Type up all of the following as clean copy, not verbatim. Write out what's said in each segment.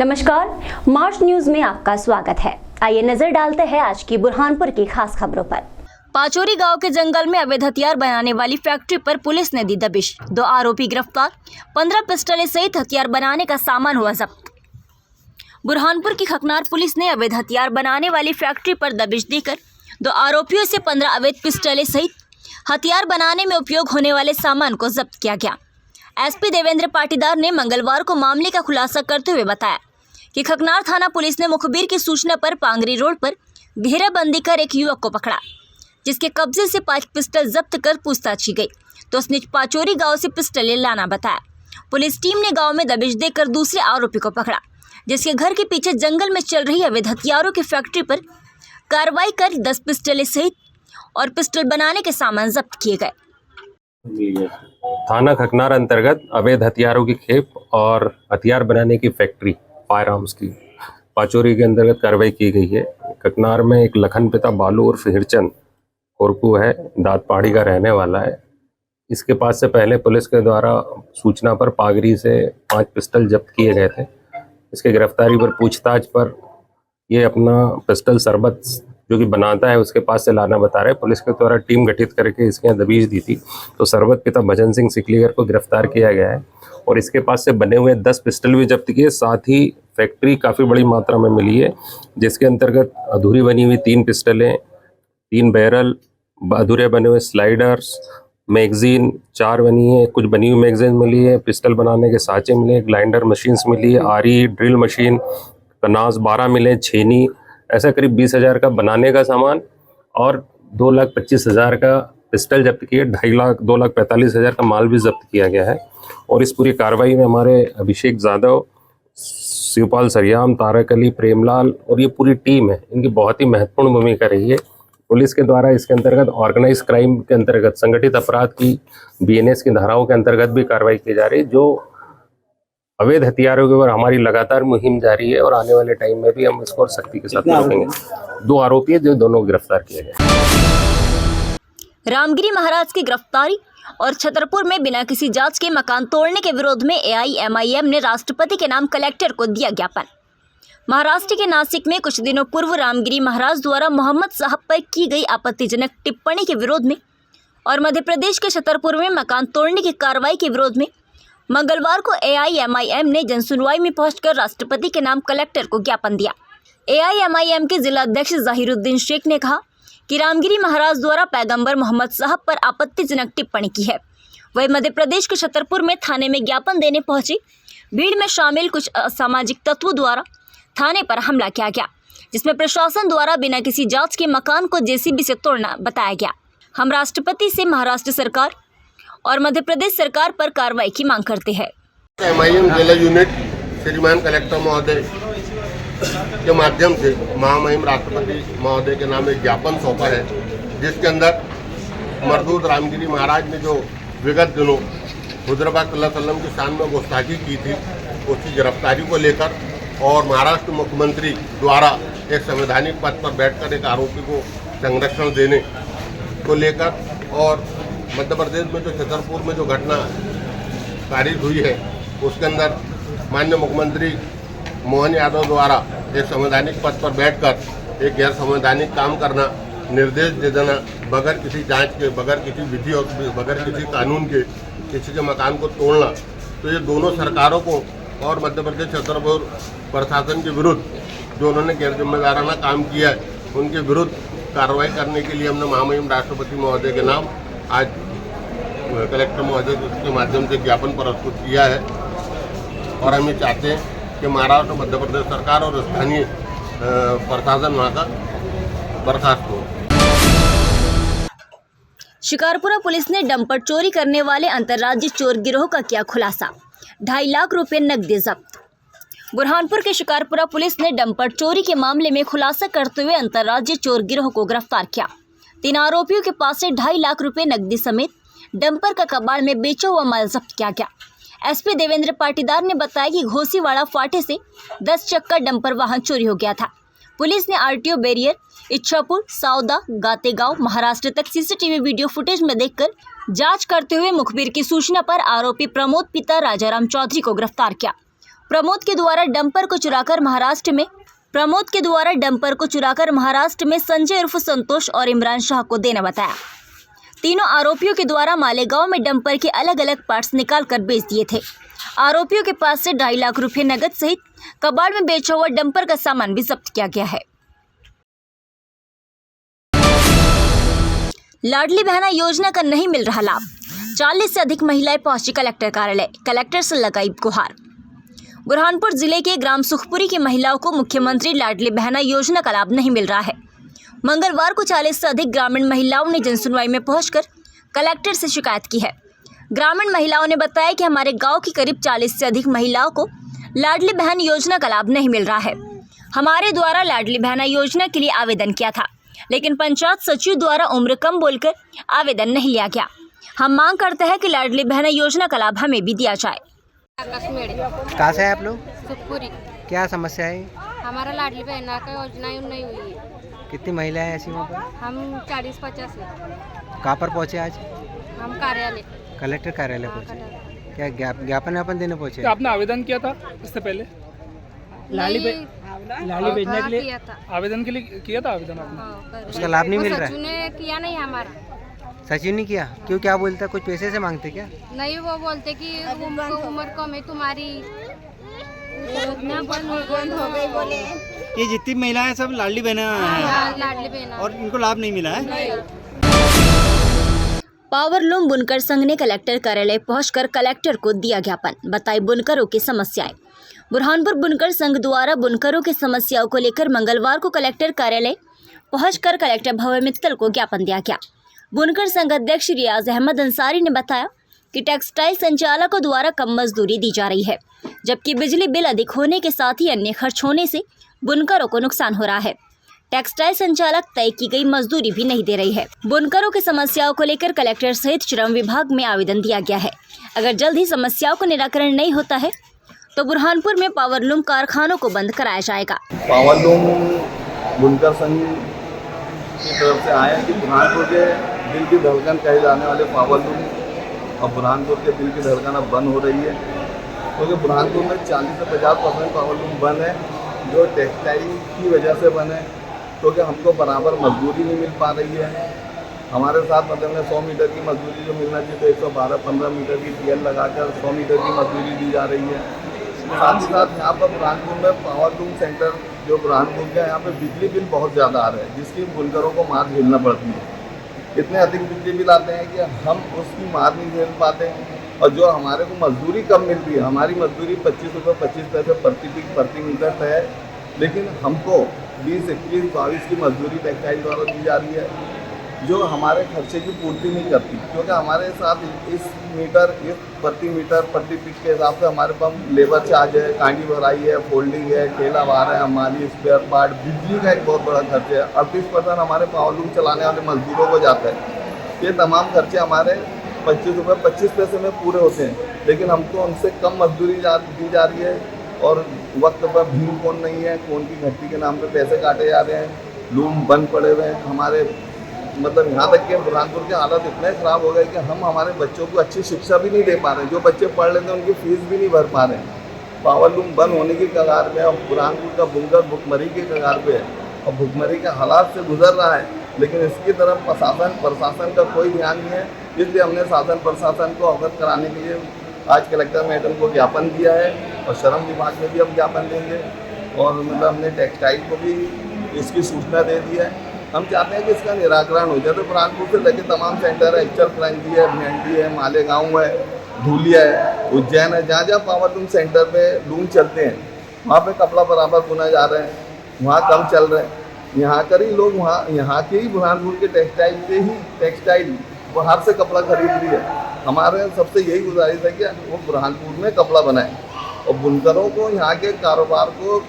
नमस्कार, मार्च न्यूज में आपका स्वागत है। आइए नजर डालते हैं आज की बुरहानपुर की खास खबरों पर। पाचोरी गांव के जंगल में अवैध हथियार बनाने वाली फैक्ट्री पर पुलिस ने दी दबिश। 2 आरोपी गिरफ्तार, 15 पिस्टलें सहित हथियार बनाने का सामान हुआ जब्त। बुरहानपुर की खकनार पुलिस ने अवैध हथियार बनाने वाली फैक्ट्री पर दबिश देकर 2 आरोपियों से 15 अवैध पिस्टलें सहित हथियार बनाने में उपयोग होने वाले सामान को जब्त किया गया। एसपी देवेंद्र पाटीदार ने मंगलवार को मामले का खुलासा करते हुए बताया कि खकनार थाना पुलिस ने मुखबिर की सूचना पर पांगरी रोड पर घेराबंदी कर एक युवक को पकड़ा, जिसके कब्जे से 5 पिस्टल जब्त कर पूछताछ की गई तो उसने पाचोरी गांव से पिस्टलें लाना बताया। पुलिस टीम ने गांव में दबिश देकर दूसरे आरोपी को पकड़ा, जिसके घर के पीछे जंगल में चल रही अवैध हथियारों की फैक्ट्री पर कार्रवाई कर 10 पिस्टलें सहित और पिस्टल बनाने के सामान जब्त किए गए। थाना खकनार अंतर्गत अवैध हथियारों की खेप और हथियार बनाने की फैक्ट्री फायर आर्म्स की पाचोरी के अंतर्गत कार्रवाई की गई है। खकनार में एक लखन पिता बालू उर्फ हिरचंद कोरकू है, दांत पहाड़ी का रहने वाला है। इसके पास से पहले पुलिस के द्वारा सूचना पर पागरी से 5 पिस्टल जब्त किए गए थे। इसके गिरफ्तारी पर पूछताछ पर ये अपना पिस्टल सरबत जो कि बनाता है उसके पास से लाना बता रहे हैं। पुलिस के द्वारा टीम गठित करके इसके यहाँ दबिश दी थी तो सरबत पिता भजन सिंह सिकलीगर को गिरफ्तार किया गया है और इसके पास से बने हुए 10 पिस्टल भी जब्त किए। साथ ही फैक्ट्री काफ़ी बड़ी मात्रा में मिली है, जिसके अंतर्गत अधूरी बनी हुई 3 पिस्टलें, 3 बैरल, अधूरे बने हुए स्लाइडर्स, मैगजीन 4 बनी है, कुछ बनी हुई मैगजीन मिली है, पिस्टल बनाने के साँचे मिले, ग्राइंडर मशीन्स मिली है, आरी ड्रिल मशीन, तनाज 12 मिले, छेनी, ऐसा करीब 20,000 का बनाने का सामान और 2,25,000 का पिस्टल जब्त किए। 2,45,000 का माल भी जब्त किया गया है। और इस पूरी कार्रवाई में हमारे अभिषेक जाधव, शिवपाल सरियाम, तारक अली, प्रेमलाल और ये पूरी टीम है, इनकी बहुत ही महत्वपूर्ण भूमिका रही है। पुलिस के द्वारा इसके अंतर्गत ऑर्गेनाइज क्राइम के अंतर्गत संगठित अपराध की BNS की धाराओं के अंतर्गत भी कार्रवाई की जा रही है। जो अवैध हथियारों के ऊपर हमारी लगातार मुहिम जारी है और आने वाले टाइम में भी हम इसको सख्ती के साथ रोकेंगे। 2 आरोपी है जो दोनों गिरफ्तार किए गए। रामगिरी महाराज की गिरफ्तारी और छतरपुर में बिना किसी जांच के मकान तोड़ने के विरोध में AIMIM ने राष्ट्रपति के नाम कलेक्टर को दिया ज्ञापन। महाराष्ट्र के नासिक में कुछ दिनों पूर्व रामगिरी महाराज द्वारा मोहम्मद साहब पर की गई आपत्तिजनक टिप्पणी के विरोध में और मध्य प्रदेश के छतरपुर में मकान तोड़ने की कार्रवाई के विरोध में मंगलवार को AIMIM ने जनसुनवाई में पहुंचकर राष्ट्रपति के नाम कलेक्टर को ज्ञापन दिया। AIMIM के जिला अध्यक्ष जाहिरुद्दीन शेख ने कहा कि रामगिरी महाराज द्वारा पैगंबर मोहम्मद साहब पर आपत्तिजनक टिप्पणी की है। वही मध्य प्रदेश के छतरपुर में थाने में ज्ञापन देने पहुंची भीड़ में शामिल कुछ असामाजिक तत्वों द्वारा थाने पर हमला किया गया, जिसमें प्रशासन द्वारा बिना किसी जांच के मकान को JCB से तोड़ना बताया गया। हम राष्ट्रपति से महाराष्ट्र सरकार और मध्य प्रदेश सरकार पर कार्रवाई की मांग करते हैं। MIM जिला यूनिट श्रीमान कलेक्टर महोदय के माध्यम से महामहिम राष्ट्रपति महोदय के नाम एक ज्ञापन सौंपा है, जिसके अंदर मरदूद रामगिरी महाराज ने जो विगत दिनों हुजूर सल्लल्लाहु अलैहि वसल्लम की शान में गुस्ताखी की थी, उसकी गिरफ्तारी को लेकर और महाराष्ट्र मुख्यमंत्री द्वारा एक संवैधानिक पद पर बैठकर एक आरोपी को संरक्षण देने को लेकर और मध्य प्रदेश में जो छतरपुर में जो घटना पारित हुई है उसके अंदर माननीय मुख्यमंत्री मोहन यादव द्वारा एक संवैधानिक पद पर बैठकर एक गैर संवैधानिक काम करना, निर्देश दे देना, बगैर किसी जांच के, बगैर किसी विधि और बगैर किसी कानून के किसी के मकान को तोड़ना, तो ये दोनों सरकारों को और मध्य प्रदेश छतरपुर प्रशासन के विरुद्ध जो उन्होंने गैर जिम्मेदाराना काम किया है उनके विरुद्ध कार्रवाई करने के लिए हमने महामहिम राष्ट्रपति महोदय के नाम आज कलेक्टर महोदय के माध्यम से ज्ञापन प्रस्तुत किया है। और हम ये चाहते हैं कि महाराष्ट्र मध्य प्रदेश सरकार और स्थानीय प्रशासन वहाँ का बर्खास्त हो। शिकारपुरा पुलिस ने डंपर चोरी करने वाले अंतर्राज्यीय चोर गिरोह का किया खुलासा। 2.5 लाख रुपए नकदी जब्त। बुरहानपुर के शिकारपुरा पुलिस ने डंपर चोरी के मामले में खुलासा करते हुए अंतर्राज्यीय चोर गिरोह को गिरफ्तार किया। 3 आरोपियों के पास से 2.5 लाख रुपए नकदी समेत डंपर का कबाड़ में बेचा हुआ माल जब्त किया गया। एसपी देवेंद्र पाटीदार ने बताया कि घोसीवाड़ा फाटे से 10 चक्का डंपर वाहन चोरी हो गया था। पुलिस ने RTO बैरियर, इच्छापुर, सावदा, गातेगांव, महाराष्ट्र तक CCTV वीडियो फुटेज में देखकर जांच करते हुए मुखबिर की सूचना पर आरोपी प्रमोद पिता राजाराम चौधरी को गिरफ्तार किया प्रमोद के द्वारा डंपर को चुराकर महाराष्ट्र में संजय उर्फ संतोष और इमरान शाह को देना बताया। तीनों आरोपियों के द्वारा मालेगांव में डंपर के अलग अलग पार्ट्स निकालकर बेच दिए थे। आरोपियों के पास से 2.5 लाख रुपए नगद सहित कबाड़ में बेचा हुआ डंपर का सामान भी जब्त किया गया है। लाडली बहना योजना का नहीं मिल रहा लाभ, 40 से अधिक महिलाएं पहुंची कलेक्टर कार्यालय, कलेक्टर से लगाई गुहार। बुरहानपुर जिले के ग्राम सुखपुरी की महिलाओं को मुख्यमंत्री लाडली बहना योजना का लाभ नहीं मिल रहा है। मंगलवार को 40 से अधिक ग्रामीण महिलाओं ने जनसुनवाई में पहुंचकर कलेक्टर से शिकायत की है। ग्रामीण महिलाओं ने बताया कि हमारे गांव की करीब 40 से अधिक महिलाओं को लाडली बहन योजना का लाभ नहीं मिल रहा है। हमारे द्वारा लाडली बहना योजना के लिए आवेदन किया था, लेकिन पंचायत सचिव द्वारा उम्र कम बोलकर आवेदन नहीं लिया गया। हम मांग करते हैं कि लाडली बहना योजना का लाभ हमें भी दिया जाए। कहाँ से है आप लोग? सुखपुरी। क्या समस्या है? हमारा लाडली बहना का योजना नहीं हुई है। कितनी महिलाएं हैं ऐसी वहाँ पर? हम 40-50 है। कहाँ पर पहुँचे आज? हम कार्यालय, कलेक्टर कार्यालय पहुँचे। क्या ज्ञापन व्यापन देने पहुँचे? आपने आवेदन किया था इससे पहले? लाली भेजने के लिए किया था। आवेदन के लिए किया था आवेदन आपने? हाँ, उसका लाभ नहीं मिल रहा सचिव है? ने किया नहीं हमारा। सचिव ने किया? क्यों, क्या बोलता है? कुछ पैसे से मांगते क्या? नहीं, वो बोलते कि उम्र कम है तुम्हारी, बंद हो गई बोले। ये जितनी महिलाएं सब लाडली बहना हाँ, लाडली बहना और इनको लाभ नहीं मिला है। पावरलूम बुनकर संघ ने कलेक्टर कार्यालय पहुंचकर कलेक्टर को दिया ज्ञापन, बताई बुनकरों की समस्याएं। बुरहानपुर बुनकर संघ द्वारा बुनकरों की समस्याओं को लेकर मंगलवार को कलेक्टर कार्यालय पहुंचकर कलेक्टर भव्य मित्तल को ज्ञापन दिया गया। बुनकर संघ अध्यक्ष रियाज अहमद अंसारी ने बताया कि टेक्सटाइल संचालकों द्वारा कम मजदूरी दी जा रही है, जबकि बिजली बिल अधिक होने के साथ ही अन्य खर्च होने से बुनकरों को नुकसान हो रहा है। टेक्सटाइल संचालक तय की गई मजदूरी भी नहीं दे रही है। बुनकरों की समस्याओं को लेकर कलेक्टर सहित श्रम विभाग में आवेदन दिया गया है। अगर जल्द ही समस्याओं का निराकरण नहीं होता है तो बुरहानपुर में पावरलूम कारखानों को बंद कराया जाएगा। पावरलूम बुनकर संघ की तरफ से आए कि बुरहानपुर के दिल की धड़कन कहे जाने वाले पावरलूम और बुरहानपुर के दिल की धड़कन अब बंद हो रही है, क्योंकि बुरहानपुर में 40 से 50% पावरलूम बंद है, जो टेक्सटाइल की वजह से बंद है, क्योंकि हमको बराबर मजदूरी नहीं मिल पा रही है। हमारे साथ मतलब में 100 मीटर की मजदूरी जो मिलना चाहिए तो 112-15 मीटर की टीएल लगाकर 100 मीटर की मजदूरी दी जा रही है। साथ ही साथ यहाँ पर बुरहानपुर में पावरलूम सेंटर जो बुरहानपुर का, यहाँ पे बिजली बिल बहुत ज़्यादा आ रहे हैं, जिसकी बुनकरों को मार झेलना पड़ती है। इतने अधिक बिजली बिल आते हैं कि हम उसकी मार नहीं झेल पाते हैं, और जो हमारे को मजदूरी कम मिलती है, हमारी मजदूरी 25 रुपये 25 पैसे प्रति मीटर है, लेकिन हमको 20, 21, 22 की मजदूरी टेक्सटाइल द्वारा दी जा रही है, जो हमारे खर्चे की पूर्ति नहीं करती, क्योंकि हमारे साथ इस प्रति पिक के हिसाब से हमारे पास लेबर चार्ज है, कांडी भराई है, फोल्डिंग है, ठेला भाड़ा है, हमारी स्पेयर पार्ट, बिजली का एक बहुत बड़ा खर्च है। 38% हमारे पावरलूम चलाने वाले मजदूरों को जाता है। ये तमाम खर्चे हमारे 25 रुपये 25 पैसे में पूरे होते हैं, लेकिन हमको उनसे कम मजदूरी दी जा रही है, और वक्त पर भीम कोन नहीं है, कोन की घट्टी के नाम पे पैसे काटे जा रहे हैं, लूम बंद पड़े हुए हैं। हमारे मतलब यहाँ तक कि बुरहानपुर के हालत इतने ख़राब हो गए कि हम हमारे बच्चों को अच्छी शिक्षा भी नहीं दे पा रहे हैं। जो बच्चे पढ़ लेते हैं उनकी फीस भी नहीं भर पा रहे हैं। पावरलूम बंद होने की कगार में, और बुरहानपुर का बुनकर भुखमरी के कगार पे है, और भुखमरी के हालात से गुजर रहा है, लेकिन इसकी तरफ प्रशासन का कोई ध्यान नहीं है। इसलिए हमने शासन प्रशासन को अवगत कराने के लिए आज कलेक्टर मैडम को ज्ञापन दिया है, और श्रम विभाग में भी हम ज्ञापन देंगे, और मतलब हमने टेक्सटाइल को भी इसकी सूचना दे दी है। हम चाहते हैं कि इसका निराकरण हो जाए। तो बुरहानपुर से लगे तमाम सेंटर है, इचलकरंजी है, भिंडी है, मालेगांव है, धूलिया है, उज्जैन है, जहाँ जहाँ पावरलूम सेंटर पे लूम चलते हैं वहाँ पे कपड़ा बराबर बुना जा रहे हैं, वहाँ कम चल रहे हैं। यहाँ कर ही लोग यहाँ के ही बुरहानपुर के टेक्सटाइल से ही टेक्सटाइल बाहर से कपड़ा खरीद रही है। हमारे सबसे यही गुजारिश है कि वो बुरहानपुर में कपड़ा बनाए, और बुनकरों को यहाँ के कारोबार को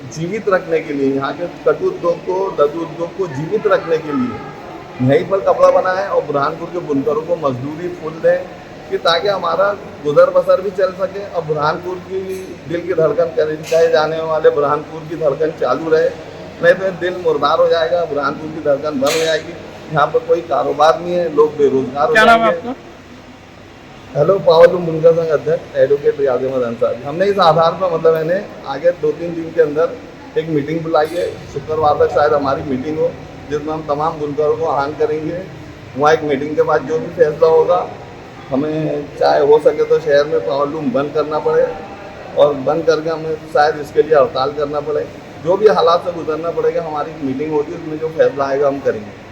जीवित रखने के लिए, यहाँ के कटु उद्योग को, लघु उद्योग को जीवित रखने के लिए यहीं पर कपड़ा बनाए, और बुरहानपुर के बुनकरों को मजदूरी फुल दें, कि ताकि हमारा गुजर बसर भी चल सके, और बुरहानपुर की दिल की धड़कन कहे जाने वाले बुरहानपुर की धड़कन चालू रहे। नहीं तो दिल मुर्दार हो जाएगा, बुरहानपुर की धड़कन बंद हो जाएगी, यहाँ पर कोई कारोबार नहीं है, लोग बेरोजगार हो जाएंगे। हेलो, पावरलूम बुनकर संघ अध्यक्ष एडवोकेट रियाज अहमद अंसारी। हमने इस आधार पर मतलब मैंने आगे 2-3 दिन के अंदर एक मीटिंग बुलाई है। शुक्रवार तक शायद हमारी मीटिंग हो, जिसमें हम तमाम बुनकरों को आह्वान करेंगे। वहाँ एक मीटिंग के बाद जो भी फैसला होगा, हमें चाहे हो सके तो शहर में पावरलूम बंद करना पड़े और बंद करके हमें शायद इसके लिए हड़ताल करना पड़े। जो भी हालात से गुजरना पड़ेगा, हमारी मीटिंग होगी, उसमें जो फैसला आएगा हम करेंगे।